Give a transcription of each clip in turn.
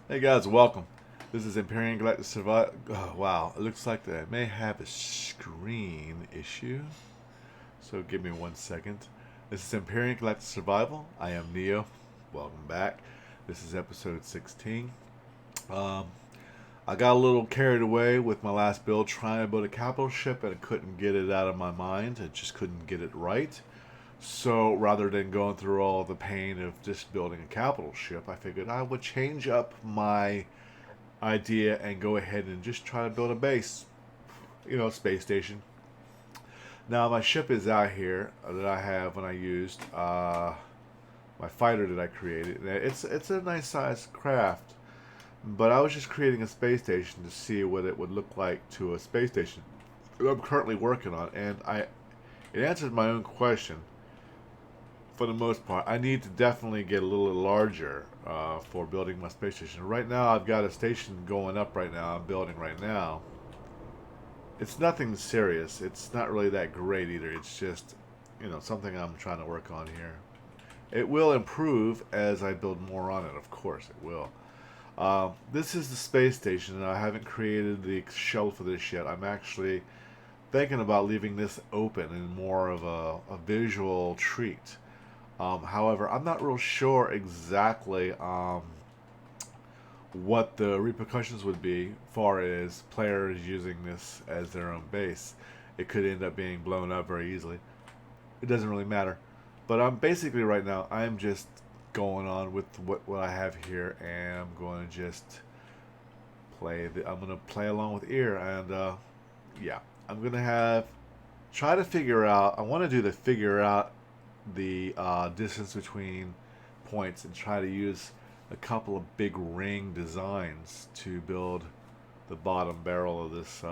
Hey guys, welcome. This is Empyrean Galactic Survival. Oh, wow, it looks like I may have a screen issue. So give me 1 second. This is Empyrean Galactic Survival. I am Neo. Welcome back. This is episode 16. Um, I got a little carried away with my last build trying to build a capital ship and I couldn't get it out of my mind. I just couldn't get it right. So rather than going through all the pain of just building a capital ship, I figured I would change up my idea and go ahead and just try to build a base, space station. Now my ship is out here that I have when I used my fighter that I created. It's a nice sized craft, but I was just creating a space station to see what it would look like to a space station that I'm currently working on, and it answered my own question. For the most part, I need to definitely get a little larger for building my space station. Right now, I've got a station going up right now. I'm building right now. It's nothing serious. It's not really that great either. It's just, something I'm trying to work on here. It will improve as I build more on it. Of course, it will. This is the space station, and I haven't created the shell for this yet. I'm actually thinking about leaving this open and more of a visual treat. However, I'm not real sure exactly what the repercussions would be far as players using this as their own base. It could end up being blown up very easily. It doesn't really matter. But I'm basically right now, I'm just going on with what I have here, and I'm going to just I'm going to play along with ear, and yeah, I'm going to try to figure out, I want to do the figure out the distance between points and try to use a couple of big ring designs to build the bottom barrel of this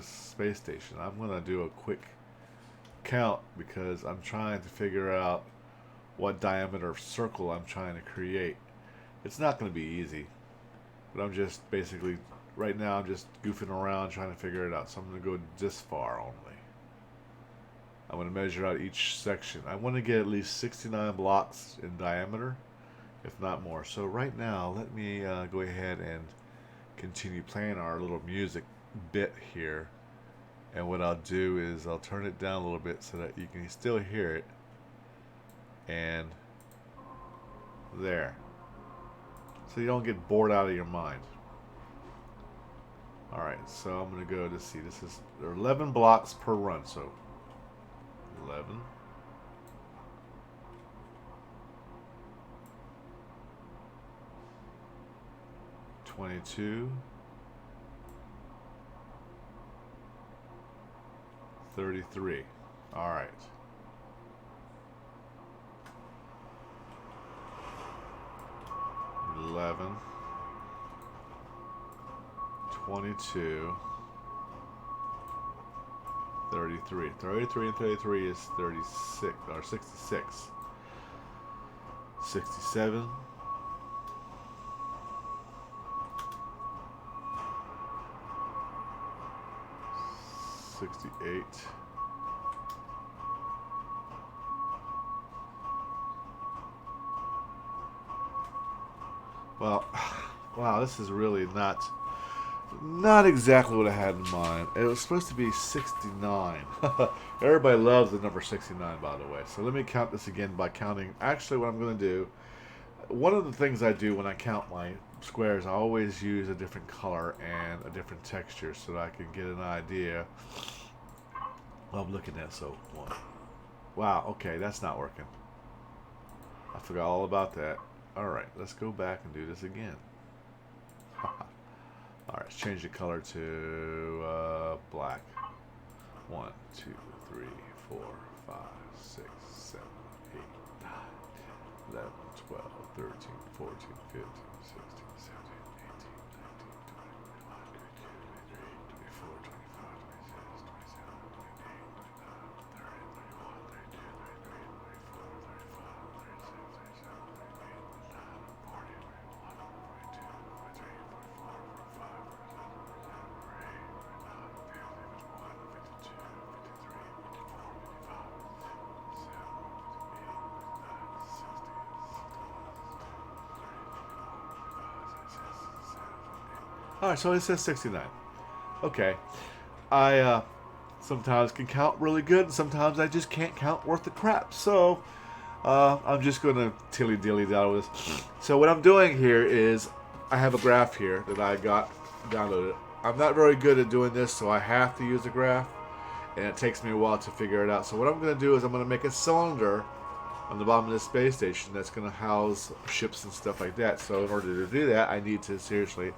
space station. I'm going to do a quick count because I'm trying to figure out what diameter of circle I'm trying to create. It's not going to be easy, but I'm just basically right now I'm just goofing around trying to figure it out. So I'm going to go this far only. I'm going to measure out each section. I want to get at least 69 blocks in diameter, if not more. So right now, let me go ahead and continue playing our little music bit here. And what I'll do is I'll turn it down a little bit so that you can still hear it. And there. So you don't get bored out of your mind. Alright, so I'm going to go to see. There are 11 blocks per run, so 11, 22, 33. All right. 11, 22, 33. 33 and 33 is 36 or 66. 67. 68. Well, wow, this is really not exactly what I had in mind. It was supposed to be 69. Everybody loves the number 69, by the way. So let me count this again by counting. Actually, what I'm going to do, one of the things I do when I count my squares, I always use a different color and a different texture so that I can get an idea what I'm looking at. So, one. Wow, okay, that's not working. I forgot all about that. Alright, let's go back and do this again. Alright, let's change the color to black. 1, 2, 3, 4, 5, 6, 7, 8, 9, 11, 12, 13, 14, 15, 16, 17, 18, 19, 20, 21, 22, 23, 24, 25, 26, 27, 28, 29, 30, 31, 32, 33, 34, 35, 36, 37, 38, 39, 40, 41, 42, 43, 44, 45, 46, 47, 48, 49, 50, 51, 52, 53, 54, 55, 57, 58, 59, 60, 61, 62, 63, All right, so it says 69. Okay. I sometimes can count really good, and sometimes I just can't count worth the crap. So I'm just going to tilly-dilly down with this. So what I'm doing here is I have a graph here that I got downloaded. I'm not very good at doing this, so I have to use a graph, and it takes me a while to figure it out. So what I'm going to do is I'm going to make a cylinder on the bottom of the space station that's going to house ships and stuff like that. So in order to do that, I need to seriously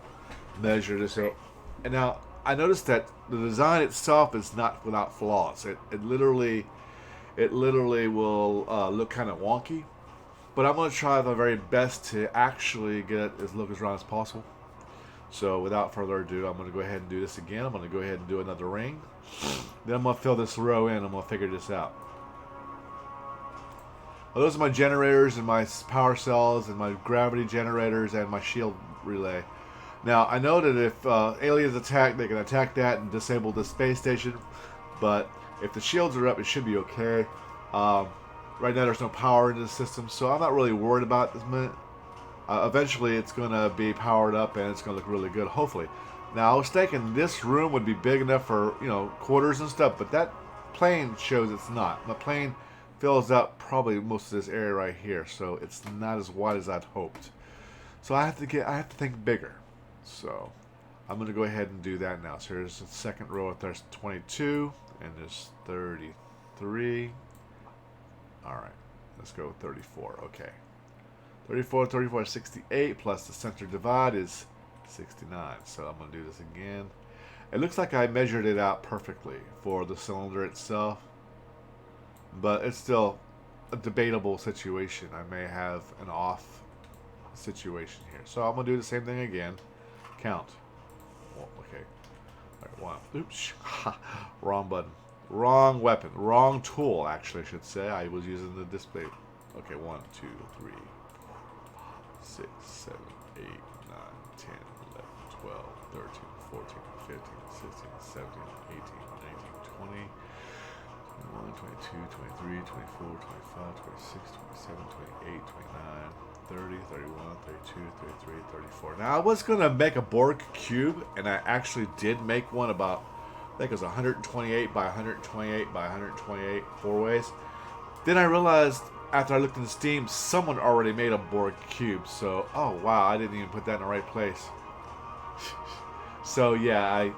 measure this out. And now I noticed that the design itself is not without flaws. It literally will look kind of wonky, but I'm going to try my very best to actually get it as look as round as possible. So without further ado, I'm going to go ahead and do this again. I'm going to go ahead and do another ring. Then I'm going to fill this row in. I'm going to figure this out. Well, those are my generators and my power cells and my gravity generators and my shield relay. Now, I know that if aliens attack, they can attack that and disable the space station, but if the shields are up, it should be okay. Right now, there's no power in the system, so I'm not really worried about this minute. Eventually, it's going to be powered up, and it's going to look really good, hopefully. Now, I was thinking this room would be big enough for, quarters and stuff, but that plane shows it's not. My plane fills up probably most of this area right here, so it's not as wide as I'd hoped. So I have to think bigger. So I'm going to go ahead and do that now. So here's the second row. There's 22 and there's 33. All right, let's go with 34. Okay, 34 is 68 plus the center divide is 69. So I'm going to do this again. It looks like I measured it out perfectly for the cylinder itself, but it's still a debatable situation. I may have an off situation here. So I'm going to do the same thing again. Count. Oh, okay. All right, 1. Oops. Wrong button. Wrong weapon. Wrong tool, actually, I should say. I was using the display. Okay, 1, 2, 3, 4, 5, 6, 7, 8, 9, 10, 11, 12, 13, 14, 15, 16, 17, 18, 19, 20. 21, 22, 23, 24, 25, 26, 27, 28, 29, 30, 31, 32, 33, 34. Now, I was going to make a Borg cube, and I actually did make one about, I think it was 128 by 128 by 128, 4 ways. Then I realized, after I looked in Steam, someone already made a Borg cube. So, oh wow, I didn't even put that in the right place. So, yeah,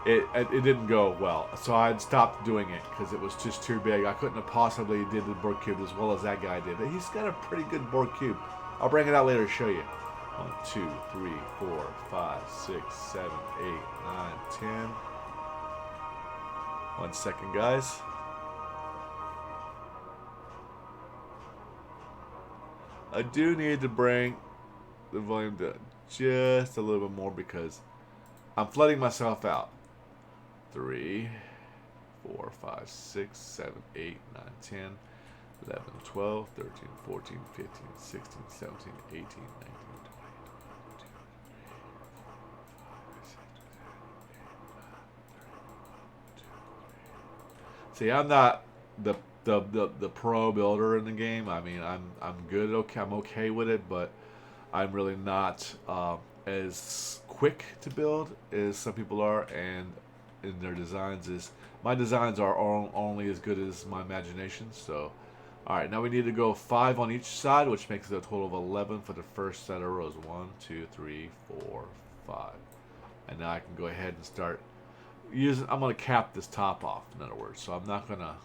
it didn't go well, so I stopped doing it because it was just too big. I couldn't have possibly did the Borg cube as well as that guy did. But he's got a pretty good Borg cube. I'll bring it out later to show you. 1, 2, 3, 4, 5, 6, 7, 8, 9, 10. 1 second, guys. I do need to bring the volume down just a little bit more because I'm flooding myself out. 3, 4, 5, 6, 7, 8, 9, 10, 11, 12, 13, 14, 15, 16, 17, 18, 19, 20, 21, 22, 23. See, I'm not the pro builder in the game. I mean, I'm good. Okay, I'm okay with it, but I'm really not as quick to build as some people are, and in their designs my designs are only as good as my imagination. So, all right, now we need to go 5 on each side, which makes it a total of 11 for the first set of rows. 1, 2, 3, 4, 5, and now I can go ahead and start using. I'm going to cap this top off, in other words. So I'm not gonna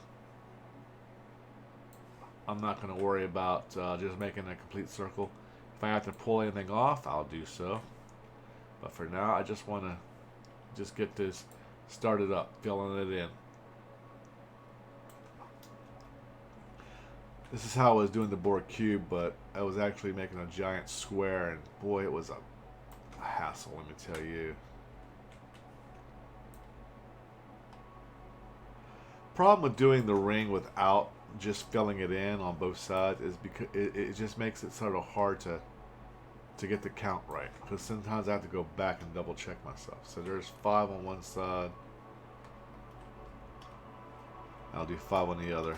worry about just making a complete circle. If I have to pull anything off, I'll do so. But for now, I just want to just get this started up, filling it in. This is how I was doing the Borg cube, but I was actually making a giant square, and boy, it was a hassle, let me tell you. Problem with doing the ring without just filling it in on both sides is because it just makes it sort of hard to get the count right, because sometimes I have to go back and double check myself. So there's 5 on one side, I'll do 5 on the other.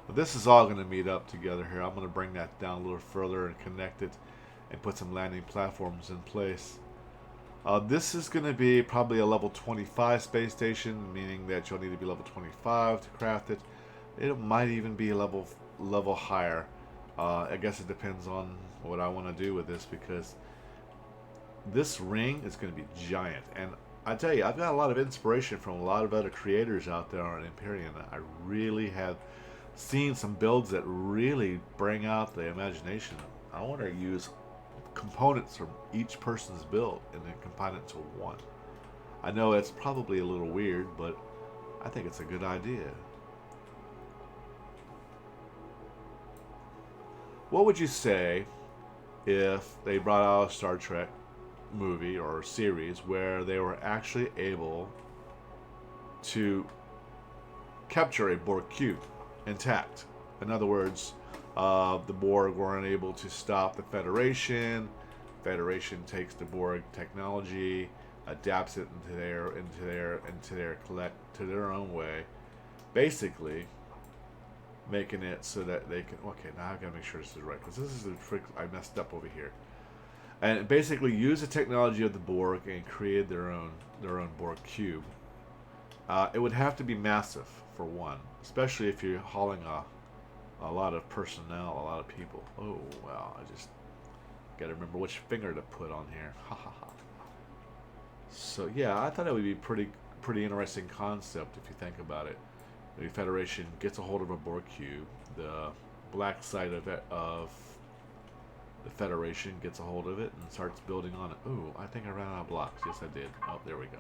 But this is all going to meet up together here. I'm going to bring that down a little further and connect it and put some landing platforms in place. This is going to be probably a level 25 space station, meaning that you'll need to be level 25 to craft it. It might even be a level higher. I guess it depends on what I want to do with this, because this ring is going to be giant. And I tell you, I've got a lot of inspiration from a lot of other creators out there on Empyrean. I really have seen some builds that really bring out the imagination. I want to use components from each person's build and then combine it to one. I know it's probably a little weird, but I think it's a good idea. What would you say if they brought out a Star Trek movie or series where they were actually able to capture a Borg cube intact? In other words, the Borg weren't able to stop the Federation. Federation takes the Borg technology, adapts it to their own way, basically making it so that they can. Okay, now I gotta make sure this is right, because this is the trick I messed up over here. And basically use the technology of the Borg and create their own Borg cube. It would have to be massive for one, especially if you're hauling a lot of personnel, a lot of people. Oh wow, I just gotta remember which finger to put on here. Ha ha ha. So yeah, I thought it would be pretty interesting concept if you think about it. The Federation gets a hold of a Borg cube. The black side of the Federation gets a hold of it and starts building on it. Ooh, I think I ran out of blocks. Yes, I did. Oh, there we go.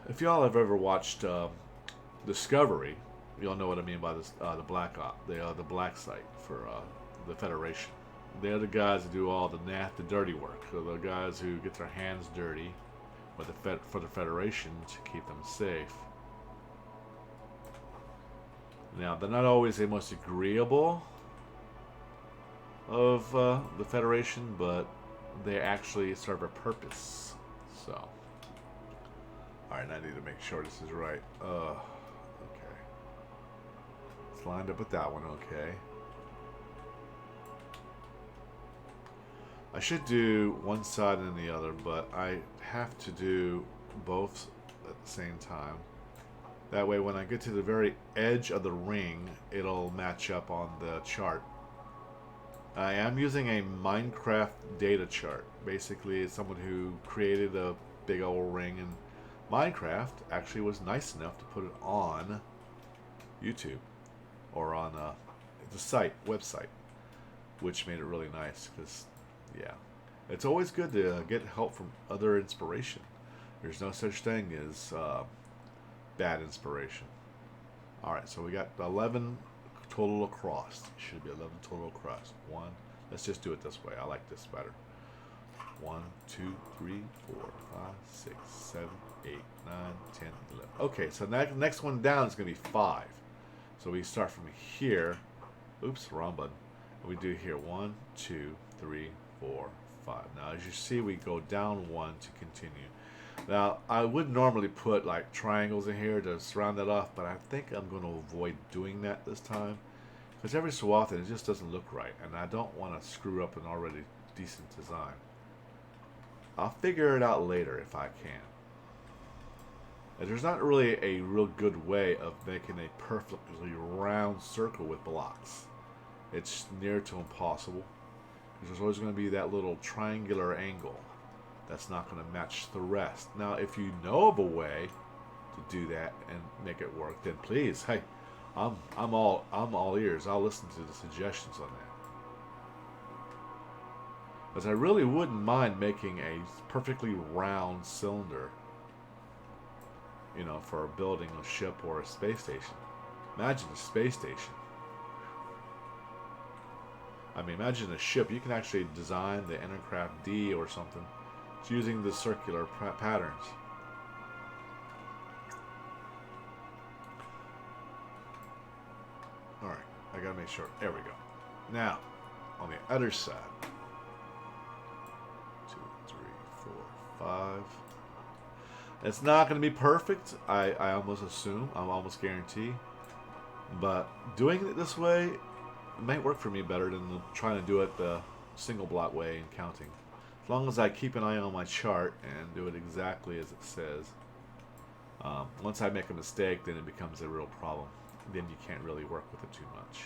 If y'all have ever watched Discovery, y'all know what I mean by this. The the black site for the Federation. They're the guys that do all the dirty work. They're the guys who get their hands dirty with for the Federation to keep them safe. Now, they're not always the most agreeable of the Federation, but they actually serve a purpose. So, alright, I need to make sure this is right. Okay. It's lined up with that one, okay. I should do one side and the other, but I have to do both at the same time. That way when I get to the very edge of the ring, it'll match up on the chart. I am using a Minecraft data chart. Basically, it's someone who created a big old ring, and Minecraft actually was nice enough to put it on YouTube or on the website, which made it really nice because, yeah, it's always good to get help from other inspiration. There's no such thing as bad inspiration. Alright, so we got 11 total across. Should be 11 total across. One. Let's just do it this way. I like this better. 1, 2, 3, 4, 5, 6, 7, 8, 9, 10, 11. Okay, so next one down is going to be 5. So we start from here. Oops, wrong button. We do here 1, 2, 3, 4, 5. Now, as you see, we go down 1 to continue. Now, I would normally put like triangles in here to surround that off, but I think I'm going to avoid doing that this time, because every so often it just doesn't look right, and I don't want to screw up an already decent design. I'll figure it out later if I can. And there's not really a real good way of making a perfectly round circle with blocks. It's near to impossible, because there's always going to be that little triangular angle that's not going to match the rest. Now, if you know of a way to do that and make it work, then please, hey, I'm all ears. I'll listen to the suggestions on that. Because I really wouldn't mind making a perfectly round cylinder, you know, for building a ship or a space station. Imagine a space station. I mean, imagine a ship. You can actually design the Intercraft D or something using the circular patterns. Alright, I gotta make sure. There we go. Now, on the other side. 2, 3, 4, 5. It's not going to be perfect. I almost assume. I'm almost guarantee. But doing it this way might work for me better than trying to do it the single block way and counting. As long as I keep an eye on my chart and do it exactly as it says. Once I make a mistake, then it becomes a real problem. Then you can't really work with it too much.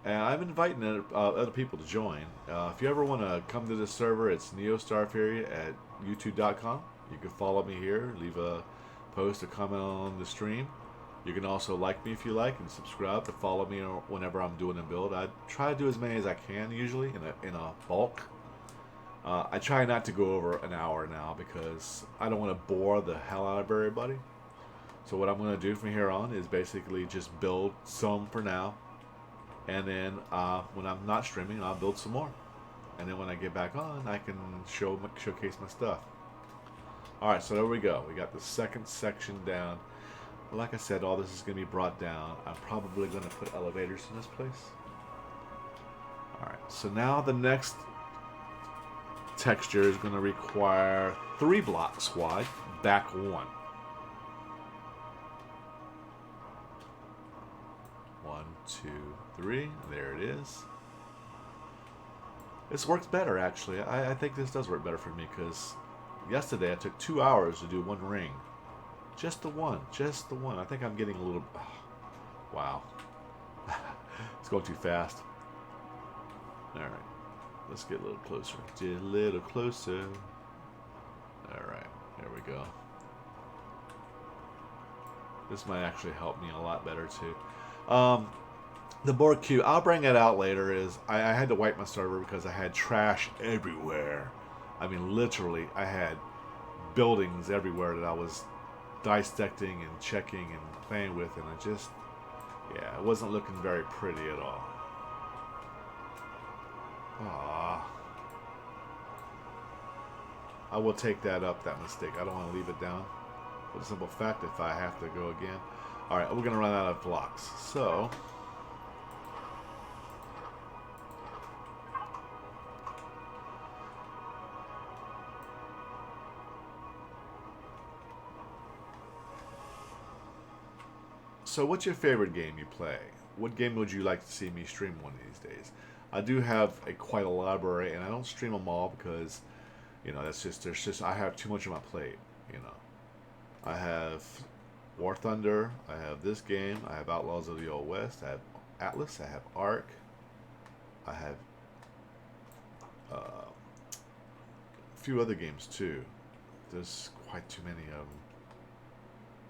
And I'm inviting other people to join. If you ever want to come to this server, it's NeoStarFury at youtube.com. You can follow me here, leave a post, a comment on the stream. You can also like me if you like, and subscribe to follow me whenever I'm doing a build. I try to do as many as I can usually in a bulk. I try not to go over an hour now because I don't want to bore the hell out of everybody. So what I'm going to do from here on is basically just build some for now. And then when I'm not streaming, I'll build some more. And then when I get back on, I can showcase my stuff. Alright, so there we go. We got the second section down. Like I said, all this is going to be brought down. I'm probably going to put elevators in this place. Alright, so now the next texture is going to require 3 blocks wide, back 1. 1, 2, 3. There it is. This works better, actually. I think this does work better for me because yesterday I took 2 hours to do 1 ring. Just the one. Just the one. I think I'm getting a little... Oh, wow. It's going too fast. Alright. Let's get a little closer. Just a little closer. Alright. There we go. This might actually help me a lot better, too. The board queue, I'll bring it out later, is I had to wipe my server because I had trash everywhere. I mean, literally, I had buildings everywhere that I was dissecting and checking and playing with, and it just, yeah, it wasn't looking very pretty at all. Aww. I will take that up, that mistake. I don't want to leave it down. For the simple fact, if I have to go again. Alright, we're going to run out of blocks. So... So what's your favorite game you play? What game would you like to see me stream one of these days? I do have quite a library, and I don't stream them all because, you know, I have too much on my plate, you know. I have War Thunder, I have this game, I have Outlaws of the Old West, I have Atlas, I have Ark, I have a few other games too. There's quite too many of them.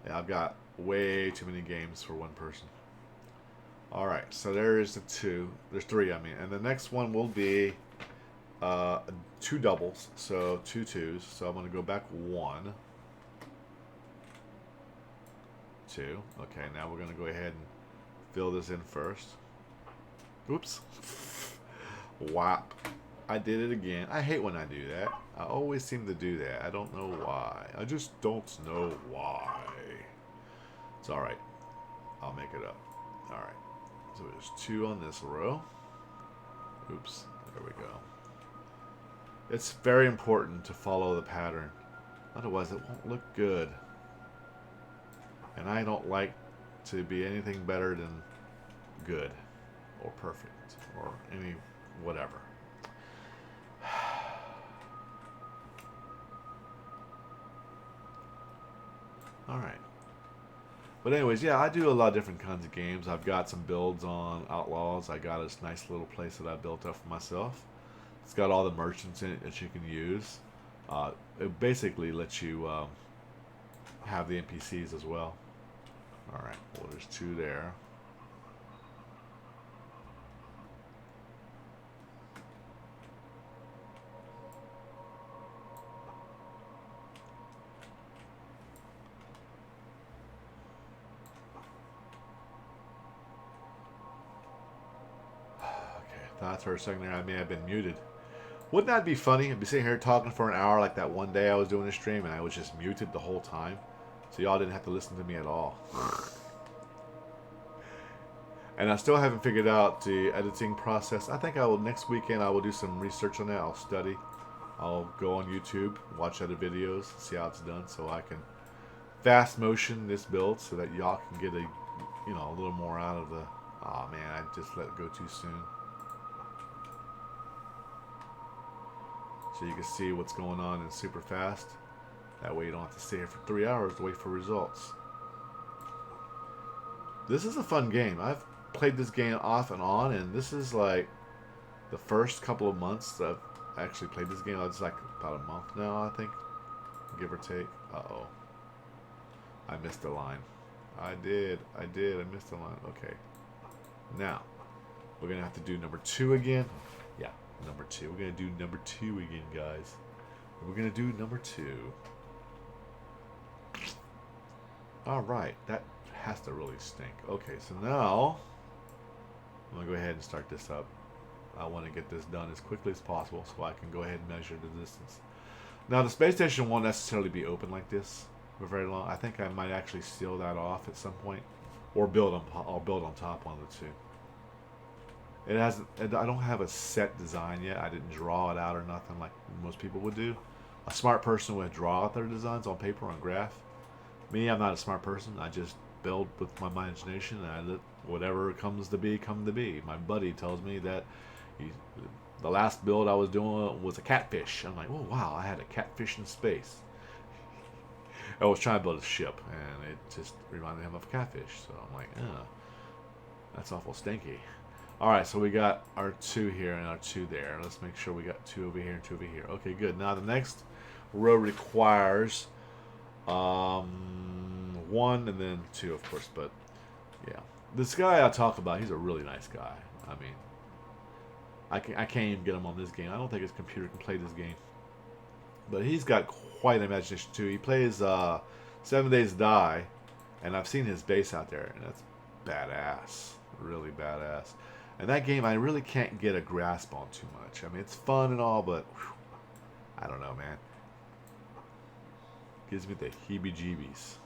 Yeah, I've got way too many games for one person. Alright, so there's the 2. There's 3, I mean. And the next one will be 2 doubles, so 2 2s. So I'm going to go back 1, 2. Okay, now we're going to go ahead and fill this in first. Oops. Whop. I did it again. I hate when I do that. I always seem to do that. I don't know why. I just don't know why. It's alright. I'll make it up. Alright. So there's 2 on this row. Oops. There we go. It's very important to follow the pattern. Otherwise it won't look good. And I don't like to be anything better than good. Or perfect. Or any whatever. Alright. But anyways, yeah, I do a lot of different kinds of games. I've got some builds on Outlaws. I got this nice little place that I built up for myself. It's got all the merchants in it that you can use. It basically lets you have the NPCs as well. Alright, well there's 2 there. Thoughts for a second there, I may have been muted. Wouldn't that be funny? I'd be sitting here talking for an hour like that one day I was doing a stream and I was just muted the whole time. So y'all didn't have to listen to me at all. And I still haven't figured out the editing process. I think I will, next weekend I will do some research on that. I'll study. I'll go on YouTube, watch other videos, see how it's done so I can fast motion this build so that y'all can get a a little more out of the. Oh man, I just let it go too soon. So you can see what's going on in super fast. That way you don't have to stay here for 3 hours to wait for results. This is a fun game. I've played this game off and on, and this is like the first couple of months that I've actually played this game. It's like about a month now, I think, give or take. Uh-oh. I missed a line. I missed a line. Okay. Now, we're going to have to do number 2 again. Yeah, number 2. We're going to do number 2 again, guys. We're going to do number 2. Alright, that has to really stink. Okay, so now I'm going to go ahead and start this up. I want to get this done as quickly as possible so I can go ahead and measure the distance. Now, the space station won't necessarily be open like this for very long. I think I might actually seal that off at some point, or I'll build on top, one of the two. It hasn't. I don't have a set design yet. I didn't draw it out or nothing like most people would do. A smart person would draw out their designs on paper, on graph. Me, I'm not a smart person. I just build with my imagination, and I let whatever comes to be come to be. My buddy tells me that the last build I was doing was a catfish. I'm like, oh wow, I had a catfish in space. I was trying to build a ship, and it just reminded him of a catfish. So I'm like, that's awful stinky. All right, so we got our 2 here and our 2 there. Let's make sure we got 2 over here and 2 over here. Okay, good. Now the next row requires 1 and then 2, of course. But yeah, this guy I talk about, he's a really nice guy. I mean, I can't even get him on this game. I don't think his computer can play this game. But he's got quite an imagination too. He plays 7 Days to Die, and I've seen his base out there, and that's badass, really badass. And that game I really can't get a grasp on too much. I mean, it's fun and all, but whew, I don't know, man. Gives me the heebie-jeebies.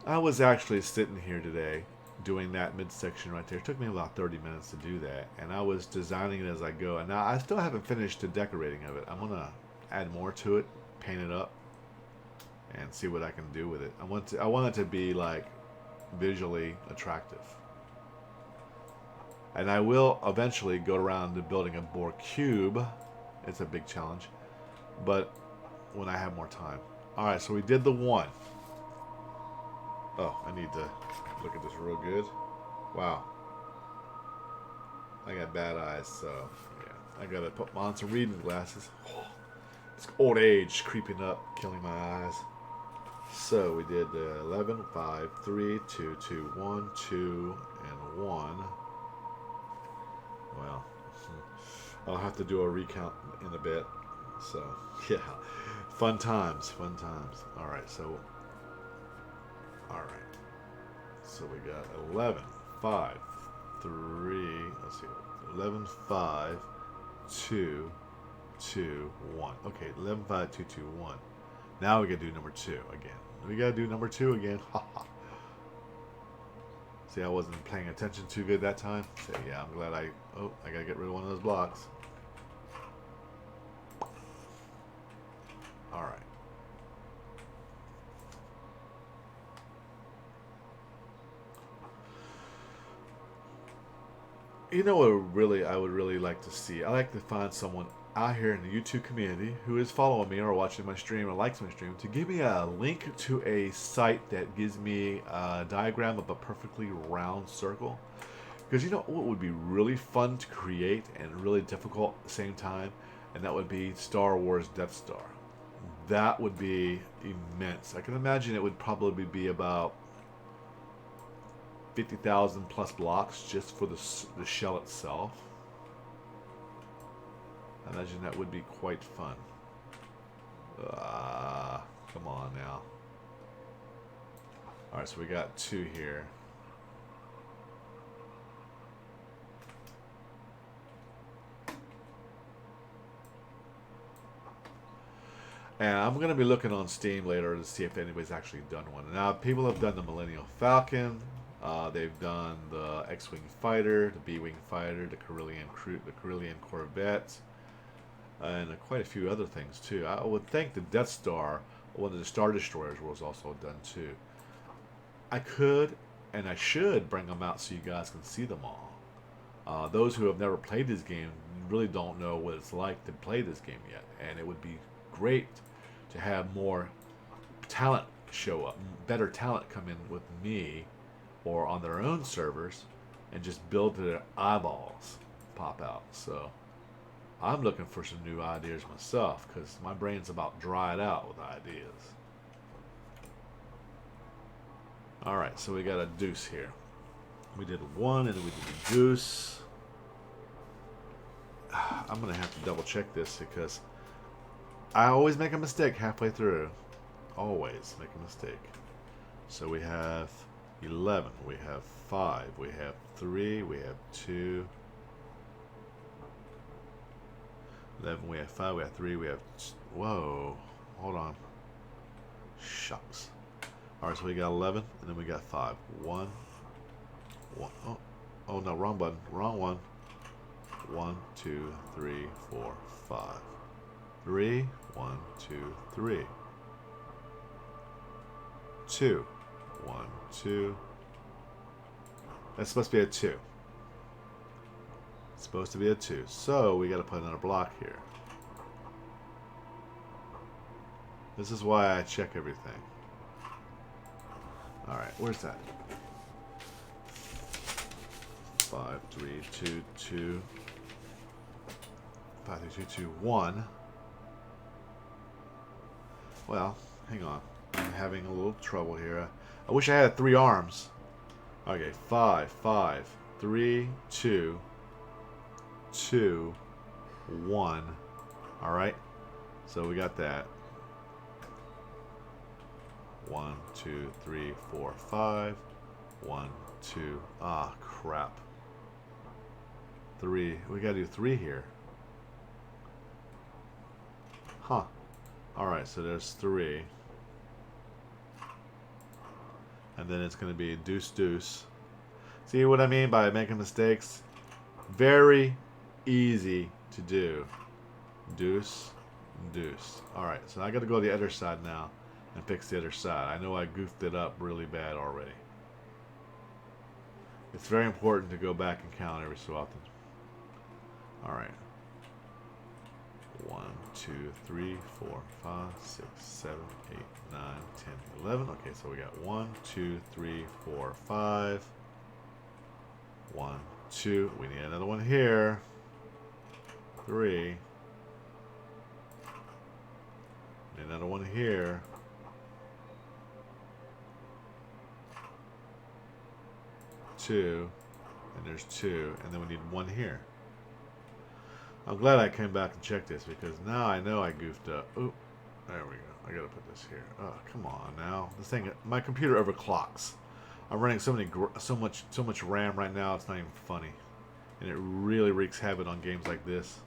I was actually sitting here today doing that midsection right there. It took me about 30 minutes to do that, and I was designing it as I go. And now I still haven't finished the decorating of it. I'm gonna add more to it, paint it up, and see what I can do with it. I want it to be like visually attractive. And I will eventually go around to building a Borg cube. It's a big challenge, but when I have more time. All right, so we did the 1. Oh, I need to look at this real good. Wow. I got bad eyes, so yeah. I gotta put on some reading glasses. It's old age creeping up, killing my eyes. So we did 11, 5, 3, 2, 2, 1, 2, and 1. Well, I'll have to do a recount in a bit. So, yeah. Fun times, fun times. Alright, so... Alright. So we got 11, 5, 3... Let's see. 11, 5, 2, 2, 1. Okay, 11, 5, 2, 2, 1. Now we gotta do number 2 again. We gotta do number 2 again. See, I wasn't paying attention too good that time. So yeah, I'm glad I gotta get rid of one of those blocks. Alright. You know what I would really like to see? I like to find someone out here in the YouTube community who is following me or watching my stream or likes my stream to give me a link to a site that gives me a diagram of a perfectly round circle. Because you know what would be really fun to create and really difficult at the same time? And that would be Star Wars Death Star. That would be immense. I can imagine it would probably be about 50,000 plus blocks just for the shell itself. I imagine that would be quite fun. Come on now. Alright, so we got 2 here. And I'm going to be looking on Steam later to see if anybody's actually done one. Now, people have done the Millennium Falcon. They've done the X-wing fighter, the B-wing fighter, the Corellian Corvette, and quite a few other things too. I would think the Death Star, one of the Star Destroyers, was also done too. I could and I should bring them out so you guys can see them all. Those who have never played this game really don't know what it's like to play this game yet, and it would be great to have more talent show up, better talent come in with me or on their own servers and just build to their eyeballs pop out. So I'm looking for some new ideas myself because my brain's about dried out with ideas. Alright, so we got a deuce here. We did one and then we did a deuce. I'm going to have to double check this because I always make a mistake halfway through. Always make a mistake. So we have 11, we have 5, we have 3, we have 2. 11, we have 5, we have 3, we have... Whoa, hold on. Shucks. Alright, so we got 11, and then we got 5. 1. Oh no, wrong button. Wrong one. 1, 2, 3, 4, 5. 3, 1, 2, 3. 2. 1, 2. That's supposed to be a 2. It's supposed to be a 2. So we got to put another block here. This is why I check everything. Alright, where's that? 5, 3, 2, 2. 5, 3, 2, 2, 1. Well, hang on. I'm having a little trouble here. I wish I had 3 arms. Okay, 5, 5, 3, 2, 2, 1. Alright. So we got that. 1, 2, 3, 4, 5. 1, 2. Ah, crap. 3. We gotta do 3 here. Huh. Alright, so there's 3. And then it's going to be deuce, deuce. See what I mean by making mistakes? Very easy to do. Deuce, deuce. Alright, so I got to go to the other side now and fix the other side. I know I goofed it up really bad already. It's very important to go back and count every so often. Alright. 1, 2, 3, 4, 5, 6, 7, 8, 9, 10, 11. Okay, so we got 1, 2, 3, 4, 5. 1, 2. We need another one here. 3. Need another one here. 2. And there's 2. And then we need 1 here. I'm glad I came back and checked this because now I know I goofed up. Oop, there we go. I gotta put this here. Oh, come on now. This thing, my computer overclocks. I'm running so much RAM right now. It's not even funny, and it really wreaks havoc on games like this.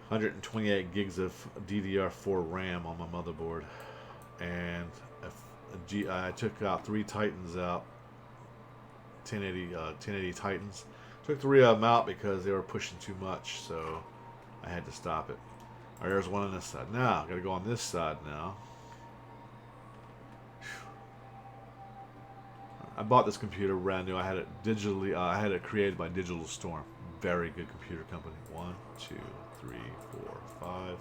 128 gigs of DDR4 RAM on my motherboard, and I took out 3 Titans out. 1080 Titans. Took 3 of them out because they were pushing too much, so I had to stop it. Alright, there's one on this side. Now, I gotta go on this side now. I bought this computer brand new. I had it digitally. I had it created by Digital Storm. Very good computer company. 1, 2, 3, 4, 5.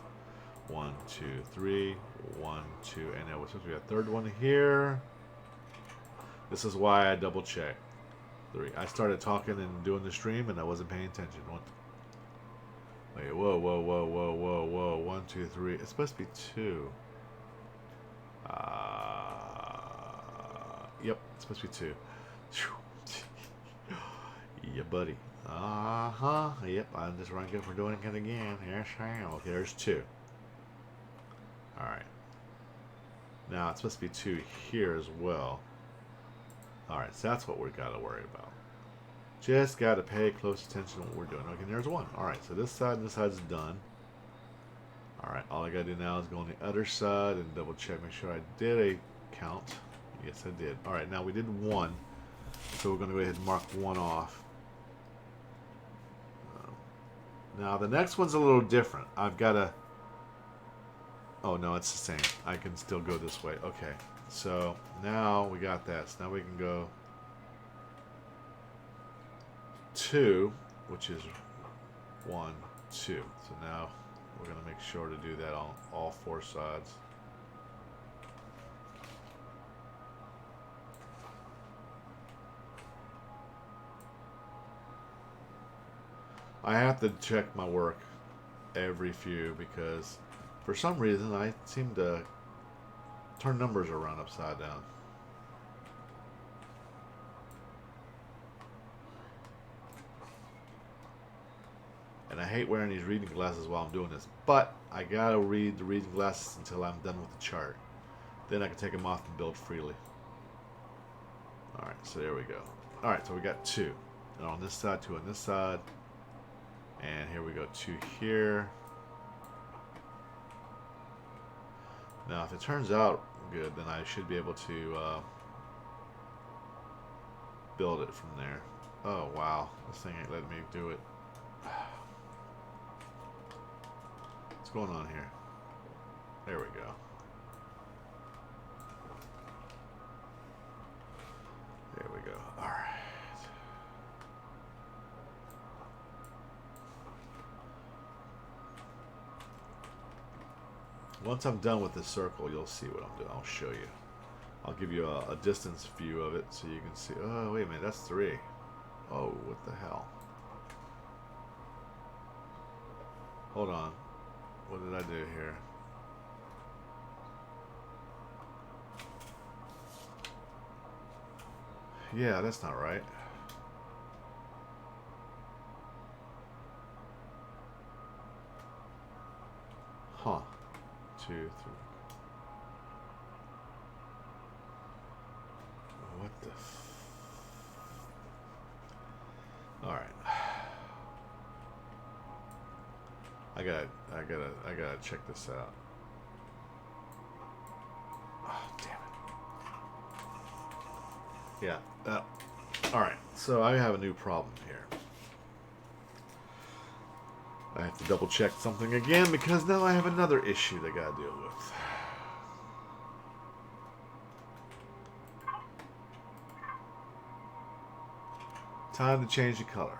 1, 2, 3. 1, 2, and there was supposed to be a third one here. This is why I double check. 3. I started talking and doing the stream, and I wasn't paying attention. Wait, whoa, whoa, whoa, whoa, whoa, whoa. 1, 2, 3. It's supposed to be 2. Yep, it's supposed to be 2. Yeah, buddy. Yep, I'm just running good for doing it again. Yes, I am. Okay, there's 2. Alright. Now, it's supposed to be 2 here as well. Alright, so that's what we got to worry about. Just got to pay close attention to what we're doing. Okay, there's 1. Alright, so this side and this side's done. Alright, all I got to do now is go on the other side and double check, make sure I did a count. Yes, I did. All right, now we did 1. So we're going to go ahead and mark 1 off. Now the next one's a little different. I've got to... Oh, no, it's the same. I can still go this way. Okay. So now we got that. So now we can go 2, which is 1, 2. So now we're going to make sure to do that on all 4 sides. I have to check my work every few because for some reason I seem to turn numbers around upside down. And I hate wearing these reading glasses while I'm doing this, but I gotta read the reading glasses until I'm done with the chart. Then I can take them off and build freely. Alright, so there we go. Alright, so we got 2. And on this side, 2 on this side. And here we go, 2 here. Now, if it turns out good, then I should be able to build it from there. Oh, wow. This thing ain't letting me do it. What's going on here? There we go. There we go. All right. Once I'm done with this circle, you'll see what I'm doing. I'll show you. I'll give you a distance view of it so you can see. Oh, wait a minute. That's 3. Oh, what the hell? Hold on. What did I do here? Yeah, that's not right. Huh. 2, 3. What the All right. I gotta check this out. Oh, damn it. Yeah. All right. So I have a new problem here. I have to double check something again because now I have another issue that I gotta deal with. Time to change the color.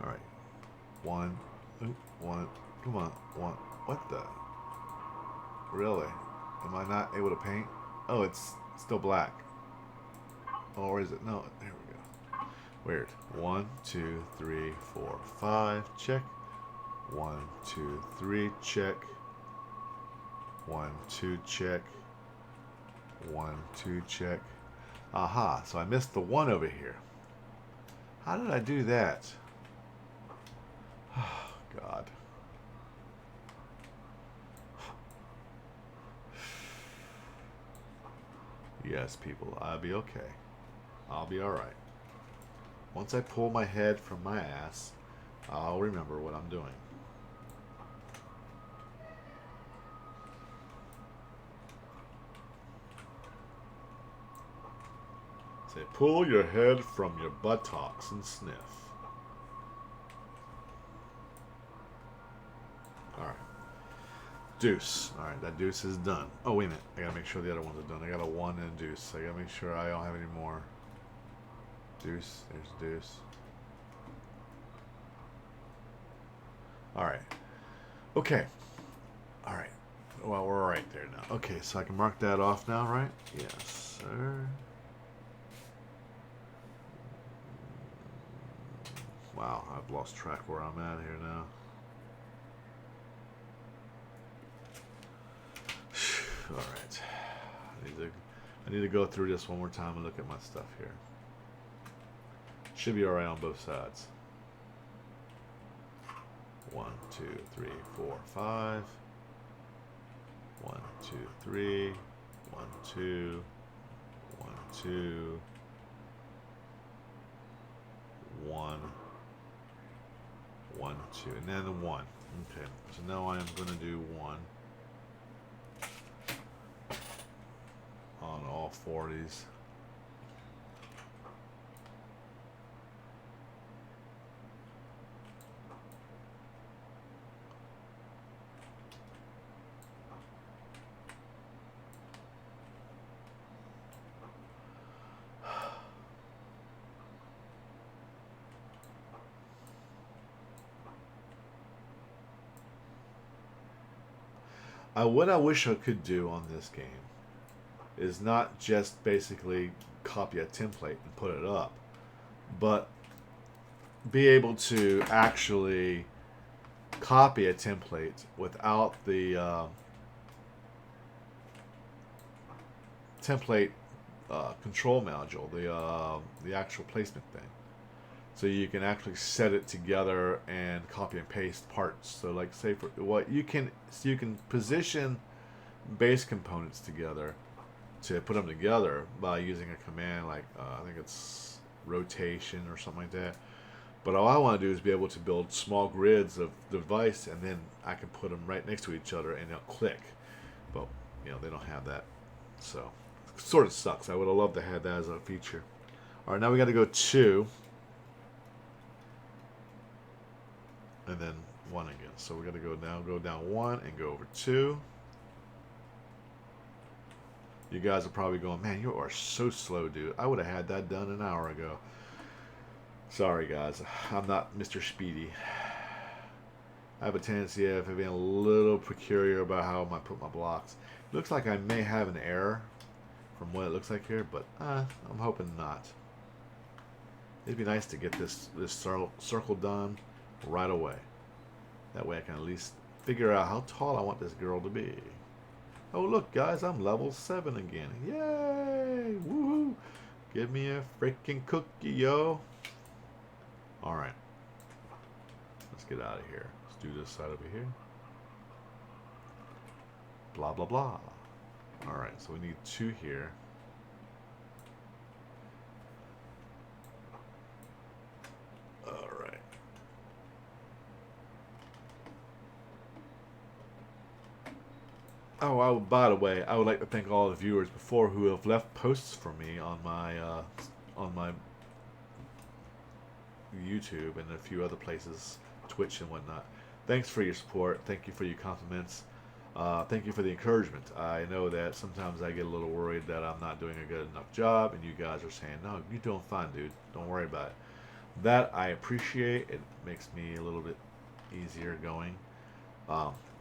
All right. 1, 1. Come on. 1. What the? Really? Am I not able to paint? Oh, it's still black. Or is it? No. There we go. Weird. 1, 2, 3, 4, 5. Check. 1, 2, 3. Check. 1, 2. Check. 1, 2. Check. Aha. So I missed the 1 over here. How did I do that? Oh, God. Yes, people. I'll be okay. I'll be alright. Once I pull my head from my ass, I'll remember what I'm doing. Say, pull your head from your buttocks and sniff. Alright. Deuce. Alright, that deuce is done. Oh, wait a minute. I gotta make sure the other ones are done. I got a 1 and a deuce. I gotta make sure I don't have any more. Deuce. There's deuce. Alright. Okay. Alright. Well, we're right there now. Okay, so I can mark that off now, right? Yes, sir. Wow, I've lost track where I'm at here now. Alright. I need to go through this one more time and look at my stuff here. Should be alright on both sides. 1, 2, 3, 4, 5. 1, 2, 3. 1, 2. 1, 2. 1. 1, 2. And then the 1. Okay. So now I am going to do 1. on all 4 of these. What I wish I could do on this game is not just basically copy a template and put it up, but be able to actually copy a template without the template control module, the actual placement thing. So you can actually set it together and copy and paste parts. So like say for what you can position base components together to put them together by using a command like I think it's rotation or something like that. But all I want to do is be able to build small grids of the device, and then I can put them right next to each other and they'll click. But you know they don't have that, so it sort of sucks. I would have loved to have that as a feature. All right, now we got to go 2. And then 1 again. So we got to go down 1 and go over 2. You guys are probably going, man, you are so slow, dude. I would have had that done an hour ago. Sorry, guys. I'm not Mr. Speedy. I have a tendency of being a little peculiar about how I put my blocks. It looks like I may have an error from what it looks like here, but I'm hoping not. It'd be nice to get this circle done right away. That way I can at least figure out how tall I want this girl to be. Oh look guys, I'm level 7 again. Yay! Woohoo! Give me a freaking cookie, yo. Alright. Let's get out of here. Let's do this side over here. Blah blah blah. Alright, so we need 2 here. Oh, by the way, I would like to thank all the viewers before who have left posts for me on my YouTube and a few other places, Twitch and whatnot. Thanks for your support. Thank you for your compliments. Thank you for the encouragement. I know that sometimes I get a little worried that I'm not doing a good enough job, and you guys are saying, no, you're doing fine, dude. Don't worry about it. That I appreciate. It makes me a little bit easier going.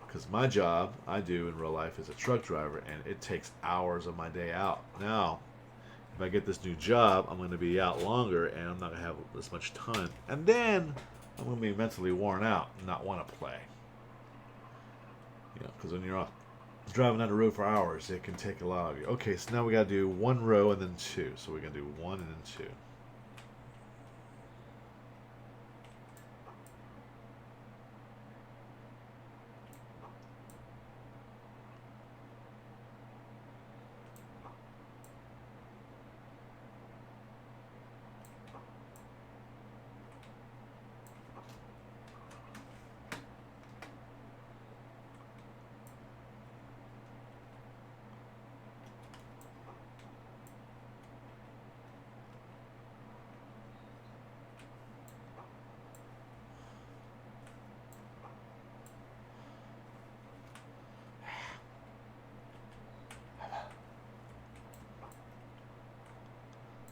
Because my job I do in real life is a truck driver, and it takes hours of my day out. Now, if I get this new job, I'm going to be out longer, and I'm not going to have as much time. And then I'm going to be mentally worn out and not want to play. You know, because when you're off driving down the road for hours, it can take a lot of you. Okay, so now we got to do 1 row and then 2. So we're going to do 1 and then 2.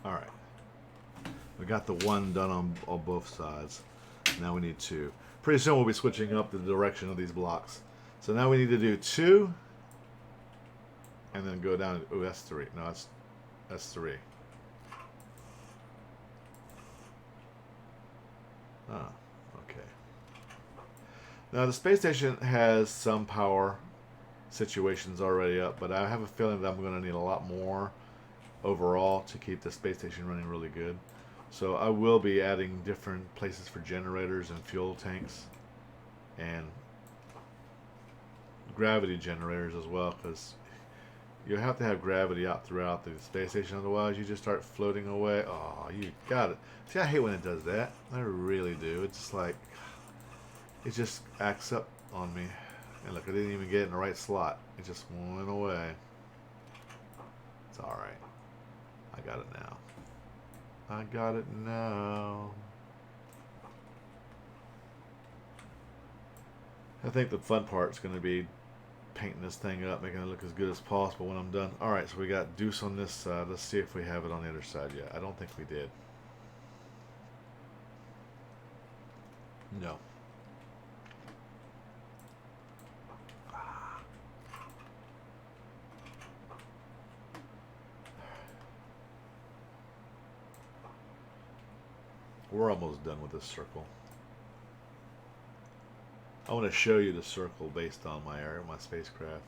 Alright. We got the 1 done on both sides. Now we need 2. Pretty soon we'll be switching up the direction of these blocks. So now we need to do 2. And then go down. Oh, that's 3. No, that's 3. Ah, okay. Now the space station has some power situations already up, but I have a feeling that I'm going to need a lot more overall to keep the space station running really good. So I will be adding different places for generators and fuel tanks and gravity generators as well, because you have to have gravity out throughout the space station, otherwise you just start floating away. Oh, you got it. See, I hate when it does that. I really do. It's just like, it just acts up on me. And look, I didn't even get it in the right slot. It just went away. It's alright. I got it now. I got it now. I think the fun part's going to be painting this thing up, making it look as good as possible when I'm done. Alright, so we got deuce on this side. Let's see if we have it on the other side yet. I don't think we did. No. We're almost done with this circle. I want to show you the circle based on my area, my spacecraft.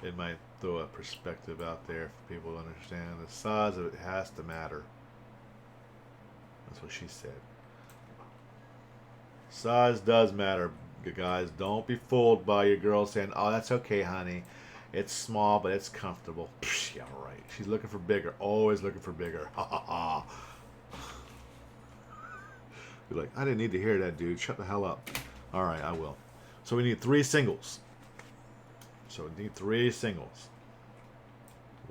It might throw a perspective out there for people to understand. The size of it has to matter. That's what she said. Size does matter, you guys. Don't be fooled by your girl saying, "Oh, that's okay, honey. It's small, but it's comfortable." Psh, yeah, right. She's looking for bigger. Always looking for bigger. Ha ha ha. Be like, I didn't need to hear that, dude. Shut the hell up. All right, I will. So we need 3 singles. So we need 3 singles.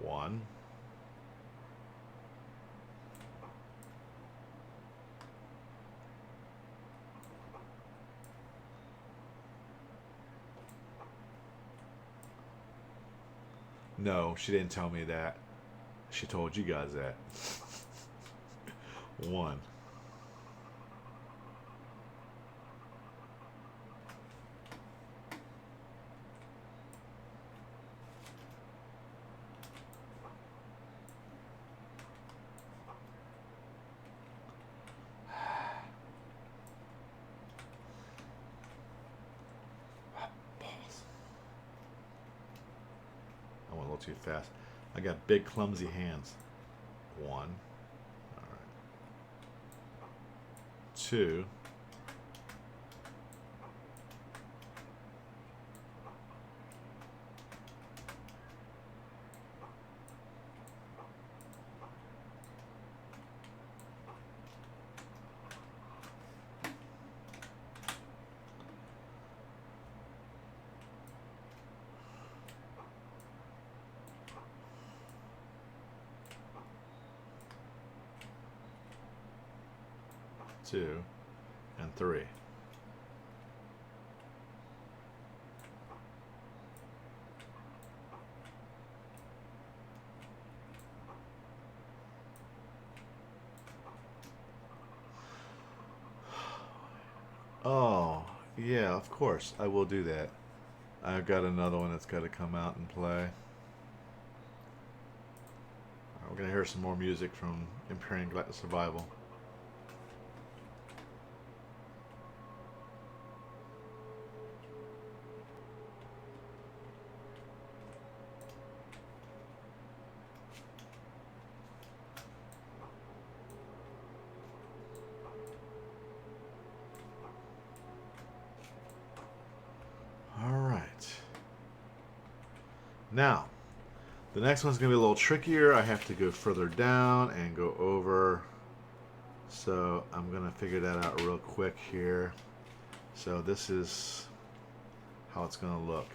1. No, she didn't tell me that. She told you guys that. 1. 'Too fast. I got big clumsy hands. 1. All right. 2. 2 and 3. Oh, yeah, of course. I will do that. I've got another one that's got to come out and play. Alright, we're going to hear some more music from Empyrean Galactic Survival. Now, the next one's going to be a little trickier. I have to go further down and go over. So I'm going to figure that out real quick here. So this is how it's going to look.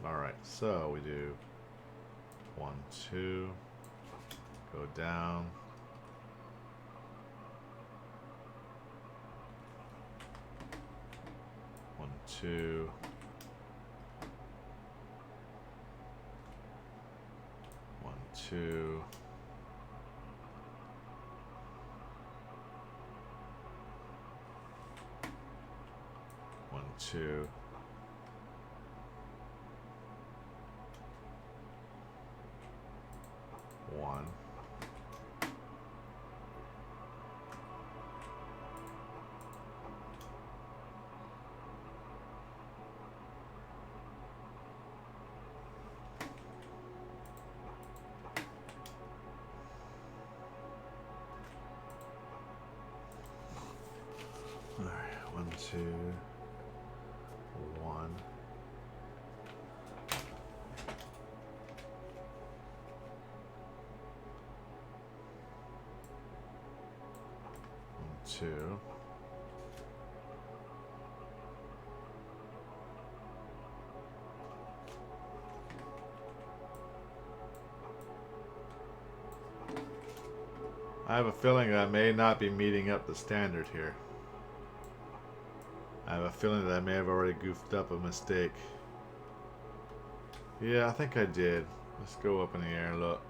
Alright, so we do 1, 2, go down. 1, 2. 1, 2. 1, 2. 1. All right, 1, 2, 1. 2. 1, I have a feeling that I may not be meeting up the standard here. I have a feeling that I may have already goofed up a mistake. Yeah, I think I did. Let's go up in the air and look.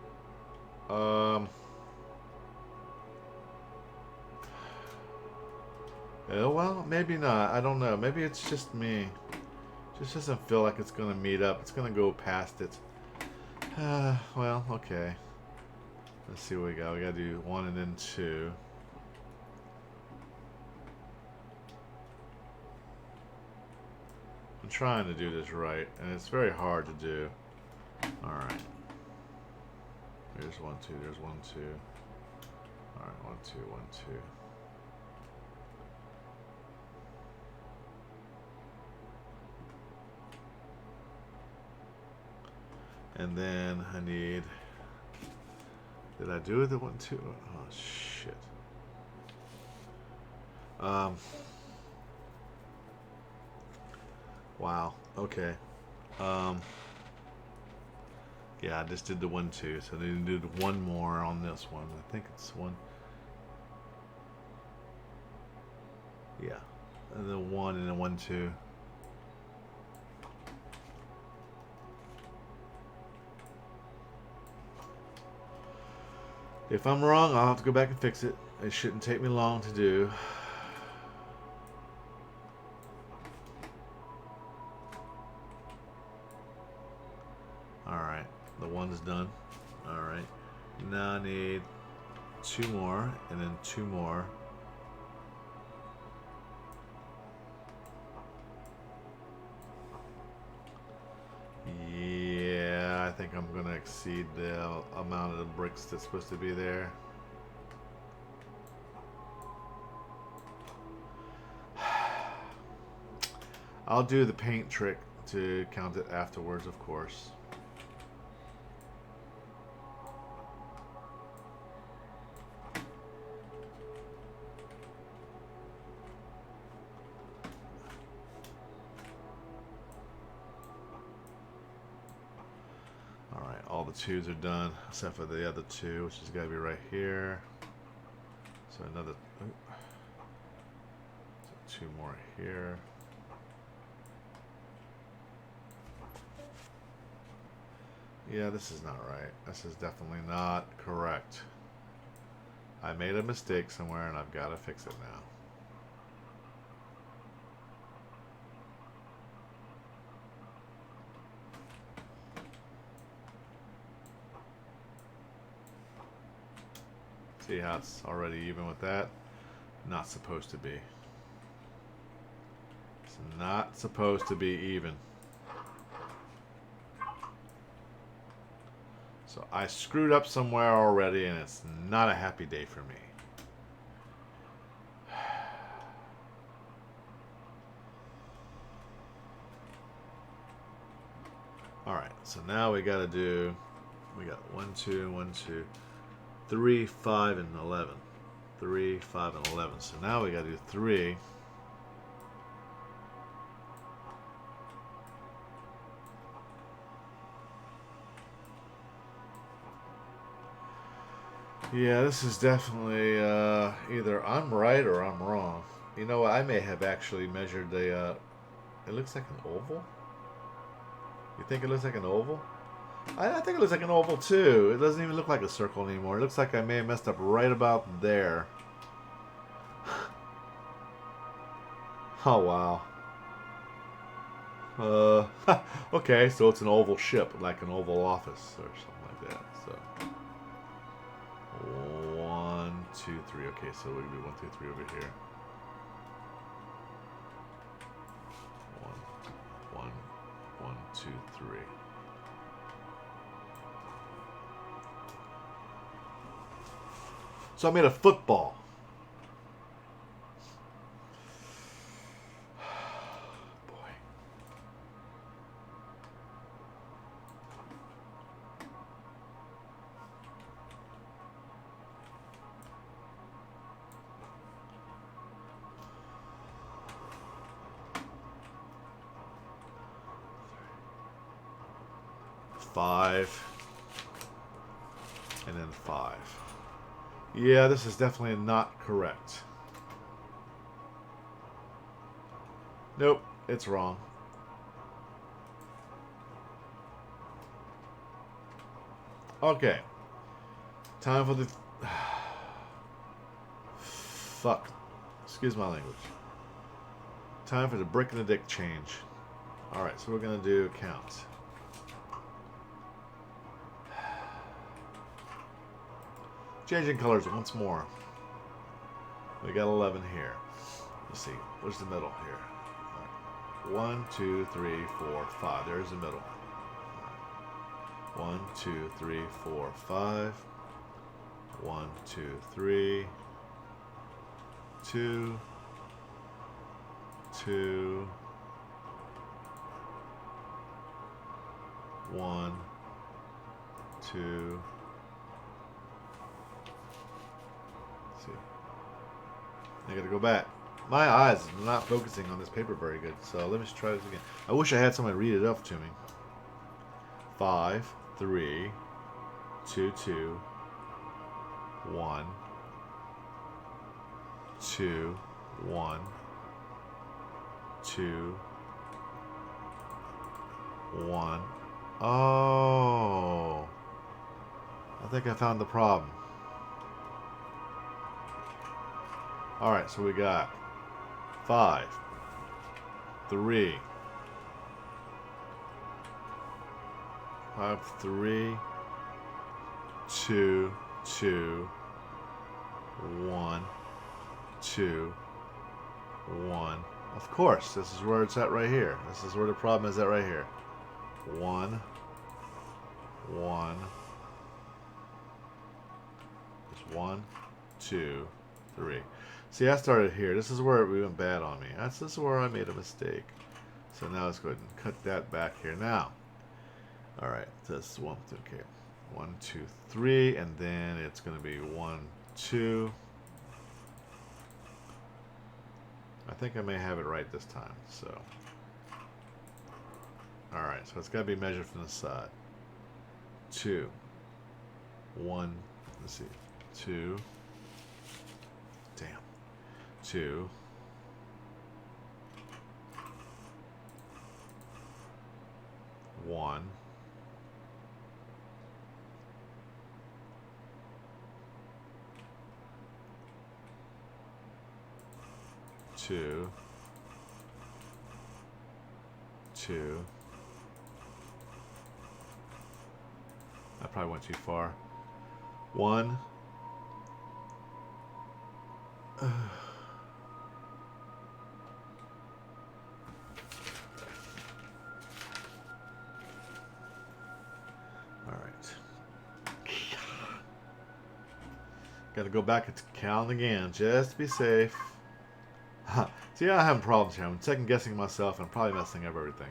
Yeah, well, maybe not. I don't know. Maybe it's just me. Just doesn't feel like it's gonna meet up. It's gonna go past it. Well, okay. Let's see what we got. We gotta do 1 and then 2. I'm trying to do this right, and it's very hard to do. Alright. There's 1, 2. There's 1, 2. Alright, 1, 2, 1, 2. And then I need... Did I do the 1, 2? Oh, shit. Wow. Okay. Yeah, I just did the 1, 2. So I need to do one more on this one. I think it's 1. Yeah. And then 1 and then 1, 2. If I'm wrong, I'll have to go back and fix it. It shouldn't take me long to do. Alright, the 1's done. Alright, now I need 2 more, and then 2 more. Yeah, I think I'm gonna exceed the amount of the bricks that's supposed to be there. I'll do the paint trick to count it afterwards, of course. Alright, all the 2s are done, except for the other 2, which is got to be right here. So another... So 2 more here. Yeah, this is not right. This is definitely not correct. I made a mistake somewhere and I've got to fix it now. See how it's already even with that? Not supposed to be. It's not supposed to be even. So I screwed up somewhere already and it's not a happy day for me. Alright, so now we got 1, 2, 1, 2, 3, 5, and 11. 3, 5, and 11. So now we got to do 3. Yeah, this is definitely either I'm right or I'm wrong. You know what? I may have actually measured the... it looks like an oval? You think it looks like an oval? I think it looks like an oval too. It doesn't even look like a circle anymore. It looks like I may have messed up right about there. Oh, wow. Okay, so it's an oval ship, like an oval office or something like that. So 1, 2, 3. Okay, so we do 1, 2, 3 over here. 1, 1, 1, 2, 3. So I made a football. Boy. Five. And then 5. Yeah, this is definitely not correct. Nope, it's wrong. Okay. Time for the... Fuck. Excuse my language. Time for the brick and the dick change. Alright, so we're going to do count. Changing colors once more. We got 11 here. Let's see. Where's the middle here? 1, 2, 3, 4, 5. There's the middle. 1, 2, 3, 4, 5. 1, 2, 3. 2. 2. 1. 2. Let's see. I gotta go back. My eyes are not focusing on this paper very good, so let me just try this again. I wish I had somebody read it up to me. 5, 3, 2, 2, 1, 2, 1, 2, 1. Oh, I think I found the problem. Alright, so we got 5, 3, 5, 3, 2, 2, 1, 2, 1. Of course, this is where it's at right here. This is where the problem is at right here. 1, 1. Just 1, 2, 3. See, I started here. This is where it went bad on me. This is where I made a mistake. So now let's go ahead and cut that back here now. Alright, this one, okay. 1, 2, 3, and then it's going to be 1, 2. I think I may have it right this time, so. Alright, so it's got to be measured from the side. 2, 1, let's see, 2, damn, 2, 1, 2, 2. I probably went too far. 1. Alright. Gotta go back and count again, just to be safe. See, I'm having problems here. I'm second guessing myself and probably messing up everything.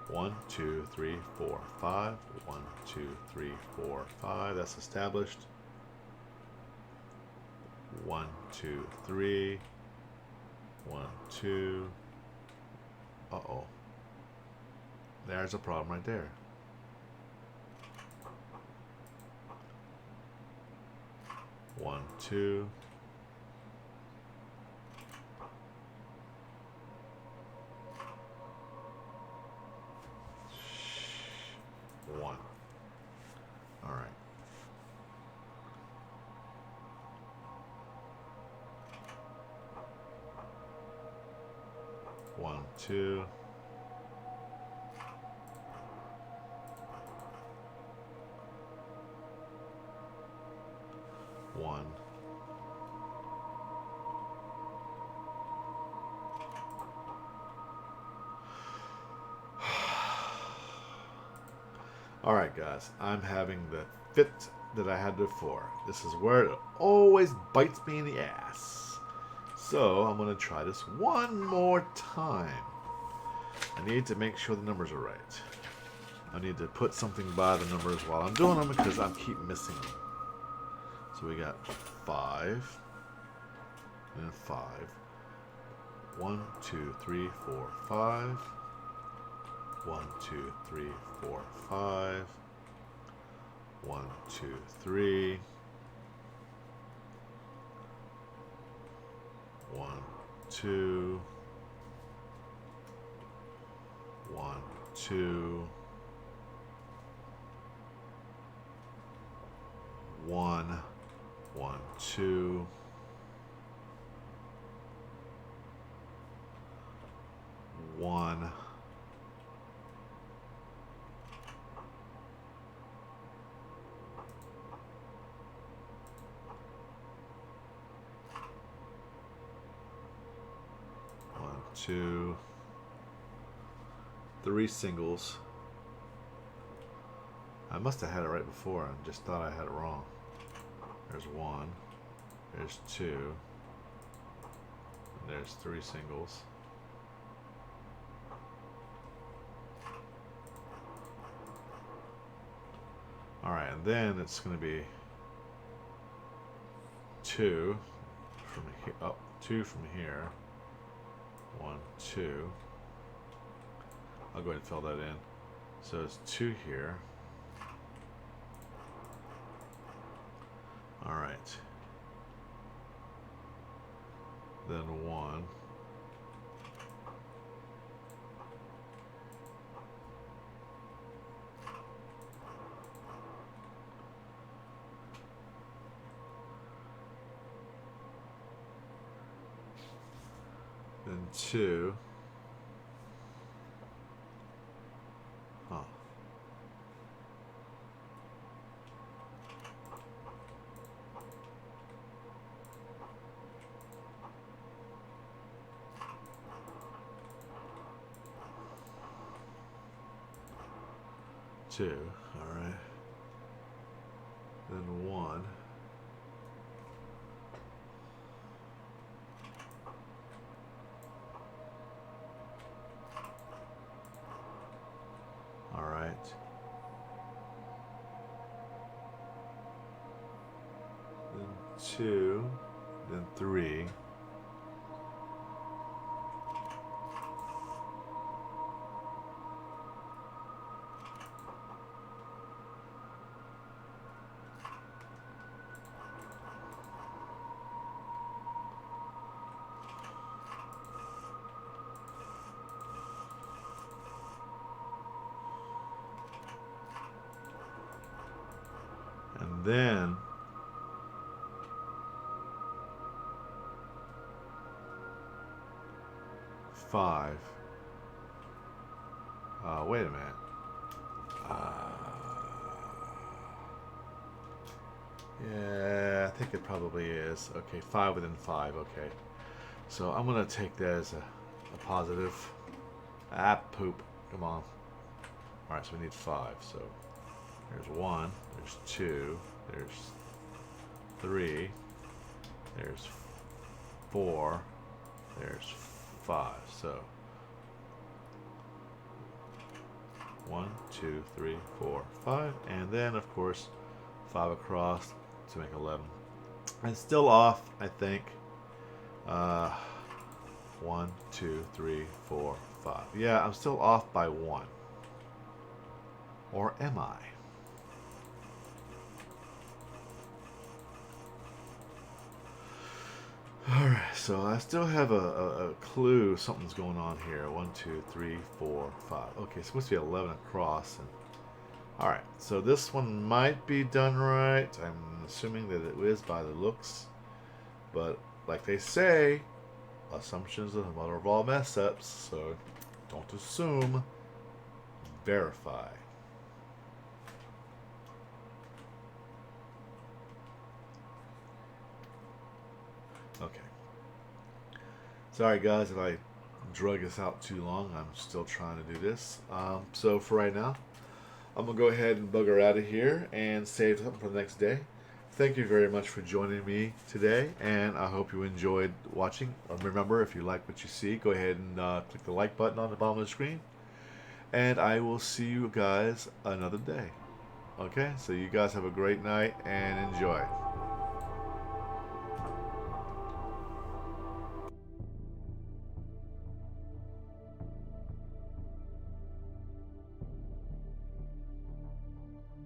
1, 2, 3, 4, 5. 1, 2, 3, 4, 5. That's established. 1, 2, 3. 1, 2. Uh-oh. There's a problem right there. 1, 2. 1. All right. 1, 2. 1. Alright guys, I'm having the fit that I had before. This is where it always bites me in the ass. So I'm going to try this one more time. I need to make sure the numbers are right. I need to put something by the numbers while I'm doing them because I keep missing them. So we got 5 and 5. 1, 2, 3, 4, 5. 1, 2, 3, 4, 5. 1, 2, 3. 1, 2, 1, 2, 1, 1, 2, 1, 2, 3 singles. I must have had it right before and just thought I had it wrong. There's 1, there's 2, and there's 3 singles. Alright, and then it's going to be 2 from here, up 2 from here. 1, 2. I'll go ahead and fill that in. So it's 2 here. Alright. Then 1. Then 2. Huh. Two, all right. Then 1. All right. Then 2, then 3. And then 5. Wait a minute. Yeah, I think it probably is. Okay, 5 within 5. Okay. So I'm going to take that as a positive. Ah, poop. Come on. Alright, so we need 5. So there's 1, there's 2, there's 3, there's 4, there's 5. So 1, 2, 3, 4, 5, and then of course 5 across to make 11. And still off, I think. 1, 2, 3, 4, 5. Yeah, I'm still off by 1. Or am I? Alright, so I still have a clue something's going on here. 1, 2, 3, 4, 5. Okay, it's supposed to be 11 across. And alright, so this one might be done right. I'm assuming that it is by the looks. But like they say, assumptions are the mother of all mess ups. So don't assume, verify. Okay. Sorry guys if I drug this out too long. I'm still trying to do this. So for right now, I'm going to go ahead and bugger out of here and save something for the next day. Thank you very much for joining me today, and I hope you enjoyed watching. Remember, if you like what you see, go ahead and click the like button on the bottom of the screen. And I will see you guys another day. Okay, so you guys have a great night and enjoy.